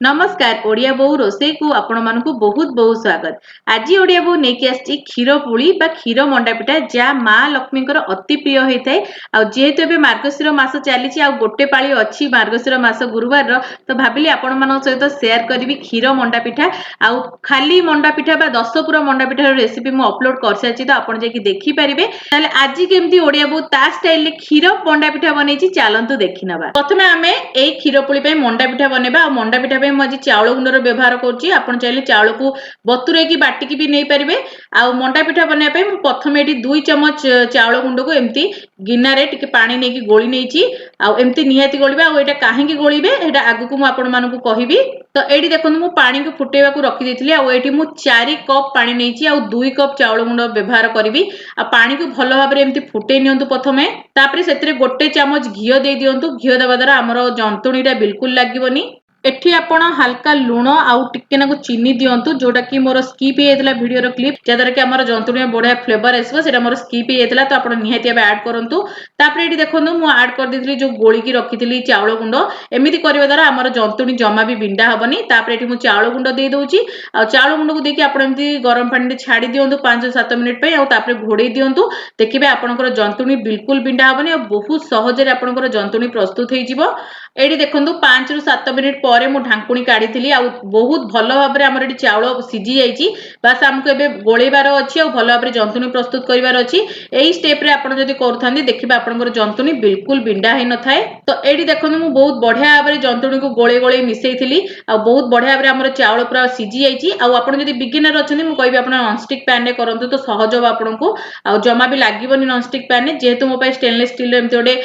नमस्कार ओडिया बहु रोसे को आपण मानकु बहुत बहुत स्वागत। आज ओडिया बहु नेकी आछि क्षीर पुली बा क्षीर मंडा पिठा जा माँ लक्ष्मी अति प्रिय होता है। आ जेहेतु एबे मार्गशीर मास चली आ गोटे पाली अच्छी मार्गशीर मास गुरुवार तो भाविली आपण मान सहित शेयर करी क्षीर मंडा पिठा आ खाली मंडा पिठा बा 10 पुरा मंडा पिठा रेसिपी मु अपलोड कर सारी तो आपण जाकि देखि पारिबे। ताले आज केमती ओडिया बहु ता स्टाइल क्षीर मंडा पिठा बनैछि चलंतु देखि नबा। प्रथमे आमे ए क्षीर पुली पे मंडा पिठा बनेबा आ मंडा पिठा मुझे चाउल गुंडर व्यवहार करुच्ची। आपन चाहिए चाउल को बतुरे बाटिकी भी नहीं पारे। आ मंडा पिठा बनवाई प्रथम ये 2 चमच चाउल गुंड को एमती गिनारे टिके पानी नहीं गोली नहीं आमती निहाती गोलिबा। आईटा कहीं गोलिबे एटा आगु को आपण मानकु कहिबी। तो ये देखो मु पानी को फुटेवा को रखी देथिली। आ एठी मु 4 कप पानी नहीं आ 2 कप चाउल गुंड व्यवहार करी। आ पानी को भल भाव एमती फुटे नियंतु प्रथमे। तापरे सेतरे गोटे चामच घिओ दे दियंतु। घिओ देवा द्वारा हमर जंतुणीटा बिल्कुल लागबनी। एठी आपण हल्का लुण आउ टिके नाकु चीनी दियंतु जोटा कि मोर स्किप हेतला वीडियो रो क्लिप जदर कि हमर जंतुणी बढ़िया फ्लेवर आसबो सेटा मोर स्किप हेतला। तो आपण निहाती ऐड करंतु। तापरे एठी देखंतु मु ऐड कर देथिली जो गोली की रखिथिली चाउल गुंड। एमिति करबा द्वारा हमर जंतुणी जमा भी बिंडा हबनी। तापरे एठी मु चाउल गुंड दे दोउची। आ चाउल गुंड को देकी आपण एमिति गरम पानी रे छाडी दियंतु 5-7 मिनिट पे। आ तापरे घोड़े दियंतु। देखिबे आपनकर जंतुणी बिल्कुल बिंडा हबनी आ बहुत सहज रे आपनकर जंतुणी प्रस्तुत हे जिवो। एठी देखंतु 5-7 मिनिट पर मु ढांकुणी काढी थिली। आ बहुत भल भाबरे हमर एठी चाउल सिझी जाईची। बस हमको एबे गोळेबार अछि आ भल भाबरे जंतुणी प्रस्तुत करिवार अछि। एई स्टेप रे आपण जदि करथांदी देखिबा आपनकर जंतुणी बिल्कुल बिंडा हे न थाए। तो एठी देखंतु मु बहुत बढ़िया भाबरे जंतुणी को गोळे गोळे मिसेई थिली। आ बहुत बढ़िया भाबरे हमर चाउल पूरा सिझी जाईची। आ आपण जदि बिगिनर अछनी मु कहबी आपण नॉनस्टिक पैन रे करंतु तो सहज हो आपनकु। आ जमा भी लागिबनी नॉनस्टिक पैन रे जेहेतु मो पाई स्टेनलेस स्टील रे एमति ओडे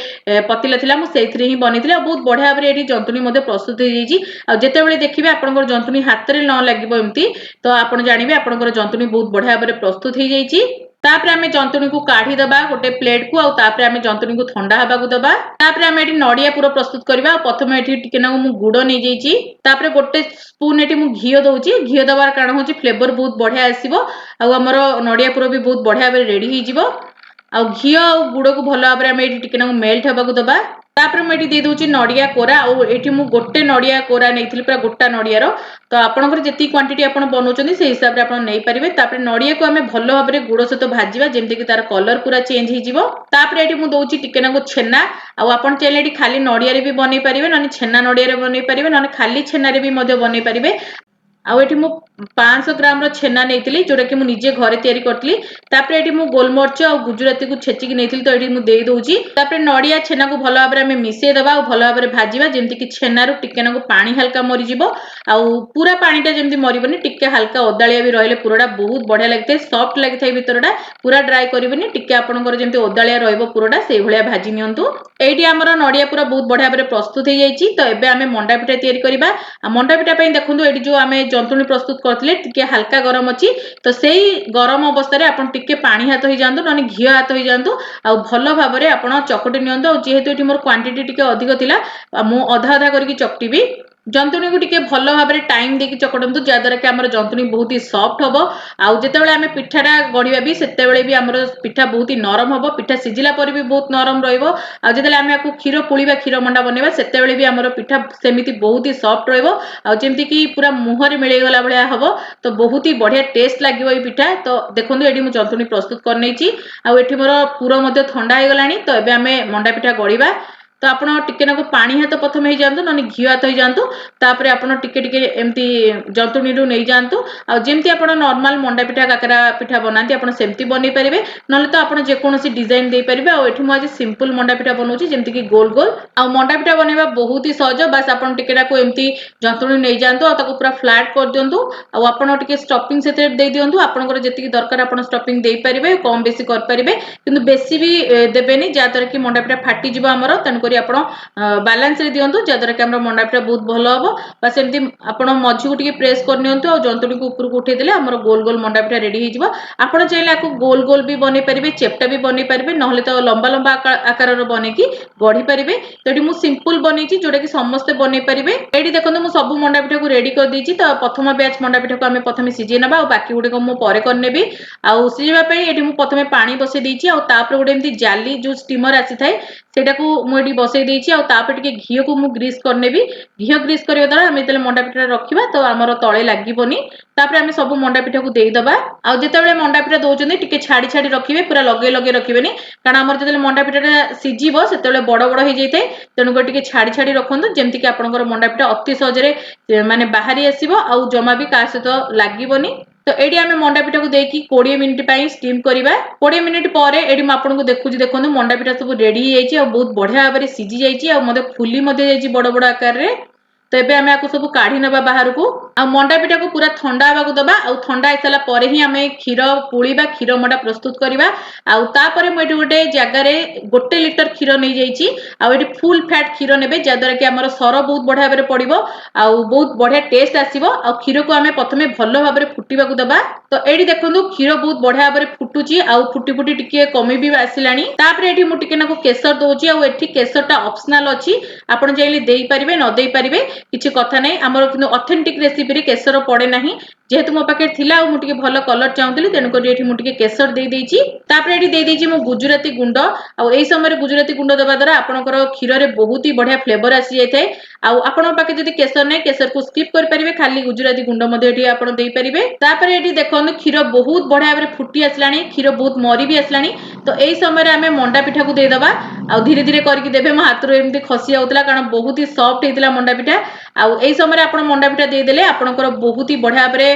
पतिला थिला मु सेइथरे ही बनेथिला। बहुत बढ़िया भाबरे एठी जंतुणी मध्ये प्रस्तुत हे जाईची। आ जेतेबेले देखिबे आपनकर जंतुणी हाथ रे न लागिबो एमती तो आपण जानिबे आपनकर जंतुणी बहुत बढ़िया भाबरे प्रस्तुत हे जाईची। तापरे आमे जंतुणी को काढी दबा गोटे प्लेट को। आ तापरे आमे जंतुणी को ठंडा हबा को दबा। तापरे आमे एठी नडिया पूरा प्रस्तुत करबा। प्रथमे एठी टिके ना मु गुड़ नै जाईची। तापरे गोटे स्पून एठी मु घिओ दउची। घिओ दबार कारण होची फ्लेवर बहुत बढ़िया आसीबो। आ हमर नडिया पूरा भी बहुत बढ़िया भाबरे रेडी हे जिवो। आ घिओ आ गुड़ को भल भाबरे आमे एठी टिके ना मेल्ट हबा को दबा। तापरे मु एठी दे दउची नडिया कोरा। आ एठी मु गोटे नडिया कोरा नैथिली पूरा गोटा नडियारो। तो आपनकर जेती क्वांटिटी आपण बनौचंदी से हिसाब रे आपण नै परिबे। तापरे नडिया को आमे भल भाबरे गुड़ सहित भाजीबा जेमति कि तार कलर पूरा चेंज हे जिवो। तापरे एठी मु दउची टिके नाको छेना। आ आपण चाइले एठी खाली नडिया रे भी बनै परिबे नने छेना नडिया रे बनै परिबे नने खाली छेना रे भी मध्य बनै परिबे। आ एठी मु 500 ग्राम रो छेना नैथिली जोटा कि मु निजे घरे तयारी करतली। तापरे एठी मु गोलमरच आ गुजराती को छेची कि नैथिली तो एठी मु देई दोउची। तापरे नडिया छेना को भल भाबरे आमे मिसेई दबा आ भल भाबरे भाजीबा जेमति कि छेना रो टिके नाको पानी हल्का मरि जिवो। आ पूरा पानीटा जेमति मरिबनी टिके हल्का ओदालिया भी रहले पुराटा बहुत बढ़िया लागथे। सॉफ्ट लागथे भितरटा पूरा ड्राई करिबनी टिके आपनकर जेमति ओदालिया रहइबो पुराटा सेई भलिया भाजी नियंतु। एठी हमर नडिया पूरा बहुत बढ़िया भाबरे प्रस्तुत हे जाईची। तो एबे आमे मंडा पिठा तयारी करिबा। आ मंडा पिठा पई देखंतु एठी जो आमे जंतुणी प्रस्तुत करथिले टिके हल्का गरम अछि। तो सेई गरम अवस्था रे आपण टिके पानी हाथ होई जांतु नने घिओ हाथ होई जांतु। आ भल भाबरे आपण चकटी नियंतु। आ जेहेतु एठी मोर क्वांटिटी टिके अधिक थिला मु आधा आधा करके चकटीबी। जंतुणी को टिके भल भाबरे टाइम देकी चकटंतु जाद्वारा कि हमर जंतुणी बहुत ही सॉफ्ट हबो। आ जेतेबेले आमे पिठाटा गढिबा भी सेतेबेले भी हमर पिठा बहुत ही नरम हबो। पिठा सिजिला पर भी बहुत नरम रहइबो। आ जेतेबेले आमे आकु क्षीर पुळीबा क्षीर मंडा बनेबा सेतेबेले भी हमर पिठा सेमिति बहुत ही सॉफ्ट रहइबो। आ जेमति कि पूरा मुहर मिले गला भलिया हबो। तो बहुत ही बढ़िया टेस्ट लागिबो ए पिठा। तो देखंतु एठी मु जंतुणी प्रस्तुत कर नैची। आ एठी मोर पूरा मध्ये ठंडा हे गलानी। तो एबे आमे मंडा पिठा गढिबा। तो आपण टिके नाको पानी हाथ प्रथम हे जांतु नने घिओ हाथ हे जांतु। तापरे आपण टिके टिके एमती जंतुणी रु नै जांतु। आ जेमती आपण नॉर्मल मंडा पिठा काकरा पिठा बनांती आपण सेमती बनै परिबे। नले तो आपण जे कोनोसी डिजाइन दे परिबे। आ एठी मु आज सिंपल मंडा पिठा बनौची जेमती कि गोल गोल। आ मंडा पिठा बनेबा बहुत ही सहज। बस आपण टिके नाको एमती जंतुणी नै जांतु आ ताको पूरा फ्लैट कर दियंतु। आ आपण टिके स्टफिंग सेते दे दियंतु। आपनकर जेतिकी दरकार आपण स्टफिंग दे परिबे कम बेसी कर परिबे। किंतु बेसी भी देबेनी जातर कि मंडा पिठा फाटी जिवो हमर। तन करी आपण बैलेंस रे दियंतु जातर कि हमर मंडा पिठा बहुत भलो हबो। बस एमती आपण मझी को टिके प्रेस कर नियंतु। आ जंतुणी को ऊपर को उठे देले हमर गोल गोल मंडा पिठा रेडी हे जिवो। आपण चाइले आकु गोल गोल भी बनै परिबे चेपटा भी बनै परिबे नहले तो लंबा लंबा आकार रो बनै कि गढी परिबे। तो एठी मु सिंपल बनैची जोटा कि समस्त बनै परिबे। एठी देखंतु मु सब मंडा पिठा को रेडी कर देची। तो प्रथम बैच मंडा पिठा को आमे प्रथमे सिझे नबा आ बाकी गुडे को मु परे कर नेबी। आ सिझिबा पई एठी मु प्रथमे पानी बसे देची। आ तापर गुडे एमती जाली जो स्टीमर आसी थाए सेटा को मु एठी बसई देछि आ तापर टिके घियो को मु ग्रीस करनेबी घियो ग्रीस करबा द्वारा हम जेतले मंडा पिठा रखिबा तो हमर तळे लागिबोनी तापर हम सब मंडा पिठा को देई दबा आ जेतेबेले मंडा पिठा दोउचनी टिके छाडी छाडी रखिबे पूरा लगे लगे रखिबेनी कारण हमर जेतेले मंडा पिठाटा सिजिबो सेतेबेले बड़ बड़ हे जैते तेनु को टिके छाडी छाडी रखंतु जेमति कि आपनकर मंडा पिठा अति सहजरे माने बाहरी आसीबो आ जमा भी का सहित लागिबोनी तो एडी आमे मंडा पिठा को देकी 20 मिनिट पई स्टीम करिबा 20 मिनिट परे एडी म आपन को देखुची देखंतु मंडा पिठा सब रेडी हे जाईची आ बहुत बढ़िया भाबरे सिजी जाईची आ मते फुली मते जाईची बड़ बड़ आकार रे तो एबे आमे आकु सब काढी नबा बाहर को आ मंडा पिठा को पूरा ठंडा हबा को दबा आ ठंडा आइसला परे ही आमे खीर पुली बा खीर मंडा प्रस्तुत करिबा आ तापरे म एटी गोटे जगह रे 1 लिटर खीर नै जाईची आ एटी फुल फैट खीर नेबे जदर कि हमर सर बहुत बढ़िया भाबरे पडिबो आ बहुत बढ़िया टेस्ट आसीबो आ खीर को आमे प्रथमे भलो भाबरे फुटीबा को दबा तो एडी देखंतु खीर बहुत बढ़िया भाबरे फुटुची आ फुटी फुटी टिके कमी भी आसिलानी तापरे एटी मु टिके नाको केसर दोची आ एटी केसरटा ऑप्शनल अछि आपण चाहिले देई परिबे न देई परिबे किछि कथा नै हमर किनु ऑथेंटिक रेसिपी रे केसर पड़े नाही जेहेतु मो पाके थिला आ मु टिके भलो कलर चाहुतली तेनु को एठी मु टिके केसर देई देइची तापरे एठी देई देइची मु गुजराती गुंड आ एई समय गुजराती गुंड देबा द्वारा आपनकर खीर रे बहुत ही बढ़िया फ्लेवर आसी जायथे आ आपन पाके जदी केसर नै केसर को स्किप कर परिबे खाली गुजराती गुंड मध्ये एठी आपन देई परिबे तापरे एठी देखोन खीर बहुत बढ़िया भाबरे फुटी आसलानी खीर बहुत मरी भी आसलानी तो एई समय रे हमें मंडा पिठा को दे दबा आ धीरे धीरे करके देबे म हाथ रो एमती खसी आउतला कारण बहुत ही सॉफ्ट हेतिला मंडा पिठा आ एई समय रे आपन मंडा पिठा दे देले आपनकर बहुत ही बढ़िया भाबरे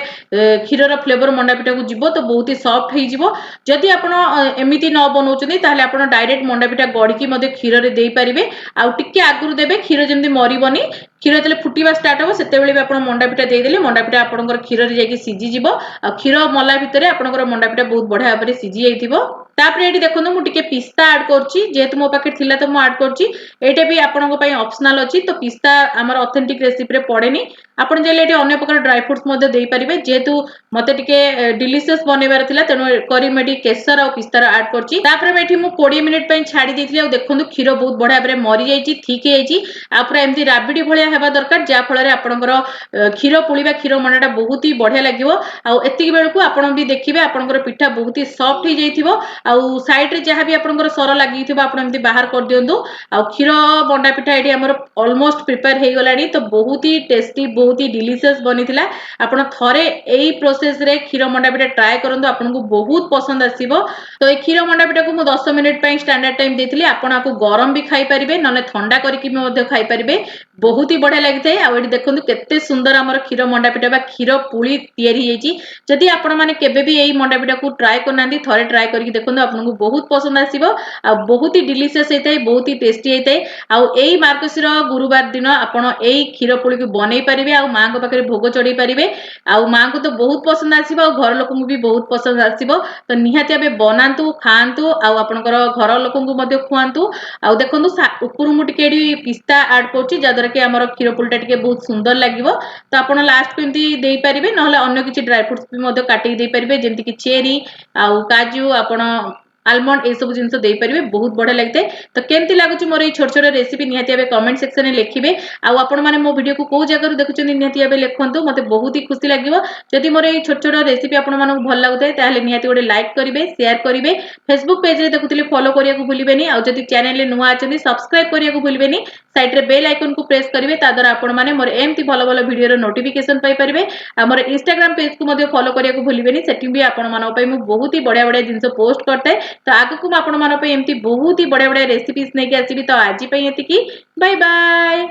खीर रो फ्लेवर मंडा पिठा को जिवो तो बहुत ही सॉफ्ट हे जिवो जदी आपन एमिति न बनौचनी ताले आपन डायरेक्ट मंडा पिठा गडी की मध्ये खीर रे देई परिबे आ टिके आगुरु देबे खीर जेमती मरिबोनी खीर जले फुटीबा स्टार्ट हो सेते बेले आपन मंडा पिठा देई देले मंडा पिठा आपनकर खीर रे जाकी सिजी जिवो आ खीर मला भितरे आपनकर मंडा पिठा बहुत बढ़िया भाबरे सिजी जाईथिबो तापरे एठी देखोनु मु टिके पिस्ता ऐड करची जेहेतु मो पाके थिला तो मु ऐड करची एटा भी आपनक पई ऑप्शनल अछि तो पिस्ता हमर ऑथेंटिक रेसिपी रे पड़ेनी आपण जेले एठी अन्य प्रकार ड्राई फ्रूट्स मध्ये देई परिबे जेहेतु मते टिके डिलीशियस बनेबार थिला तेनो करी मेडी केसर और पिस्ता रो ऐड करची तापरे मेठी मु 20 मिनिट पई छाडी देथिले आ देखंतु खीर बहुत बढ़िया भाबरे मरि जाईची ठीक हे जाईची आ पूरा एमती राबिडी भलिया हेबा दरकार जा फळ रे आपनकर खीर पुलिबा खीर मनाटा बहुत ही बढ़िया लागिवो आ एतिक बेलकु आपण भी देखिबे आपनकर पिठा बहुत ही सॉफ्ट हे जाईथिबो आ साइड रे जहा भी आपनकर सर लागिथिबो आपण एमती बाहर कर दियंतु आ खीर मंडा पिठा एठी हमर ऑलमोस्ट प्रिपेयर हे गलानी तो बहुत ही टेस्टी बहुत ही डिलीशियस बनिथिला आपण थरे एई प्रोसेस रे खीर मंडा पिठा ट्राई करंतु आपनको बहुत पसंद आसीबो तो ए खीर मंडा पिठा को मु 10 मिनिट पई स्टैंडर्ड टाइम देथिली आपण आको गरम भी खाई परिबे नने ठंडा करके भी मध्ये खाई परिबे बहुत ही बढ़िया लागिथाय आ एठी देखंतु केते सुंदर हमर खीर मंडा पिठा बा खीर पुली तयारी हेची जदी आपण माने केबे भी एई मंडा पिठा को ट्राई करनांदी थरे ट्राई करके देखंतु आपनको बहुत पसंद आसीबो आ बहुत ही डिलीशियस हेतै बहुत ही टेस्टी हेतै आ एई मार्गशीर गुरुवार दिन आपण एई खीर पुली को बनै परिबे आ मां को पाखरे भोग चढ़ी परिबे आ मां को तो बहुत पसंद आसीबो आ घर लोक को भी बहुत पसंद आसीबो तो निहाती आबे बनांतु खांतु आ आपनकर घर लोक को मध्ये खुआंतु आ देखंतु ऊपर मु टिके एडी पिस्ता ऐड करछि जदर के हमर खीर पुलीटा टिके बहुत सुंदर लागिवो तो आपण लास्ट को एमती देई परिबे नहले अन्य किछि ड्राई फ्रूट्स भी मध्ये काटि देई परिबे जेमति कि चेरी आ काजू आपण आलमंड ए सब जिंस देई परिबे बहुत बढ़िया लगते तो केमती लागुची मोर ए छोट छोट रेसिपी निहाती आबे कमेंट सेक्शन में लिखिबे आ आपण माने मो वीडियो को को जगह रु देखुचनी निहाती आबे लिखंतु मते बहुत ही खुशी लागिवो जदि मोर ए छोट छोट रेसिपी आपण मानको भल लागुताय ताहले निहाती गोटे लाइक करिवे शेयर करिवे फेसबुक पेज रे देखुतिले फॉलो करिया को भूलिबेनी आ जदि चैनल रे नुवा आछनी सब्सक्राइब करिया को भूलिबेनी साइड रे बेल आइकन को प्रेस करिवे ता द्वारा आपण माने मोर एमती भलो भलो वीडियो रो नोटिफिकेशन पाई परिवे आ मोर इंस्टाग्राम पेज को मध्ये फॉलो करिया को भूलिबेनी सेटिंग भी आपण मानो पई मु बहुत ही बढ़िया बढ़िया जिंस पोस्ट करते तो आगु को आपण मानो पई एमती बहुत ही बढ़िया बढ़िया रेसिपीज नै के आसीबी तो आजि पई एति की बाय बाय।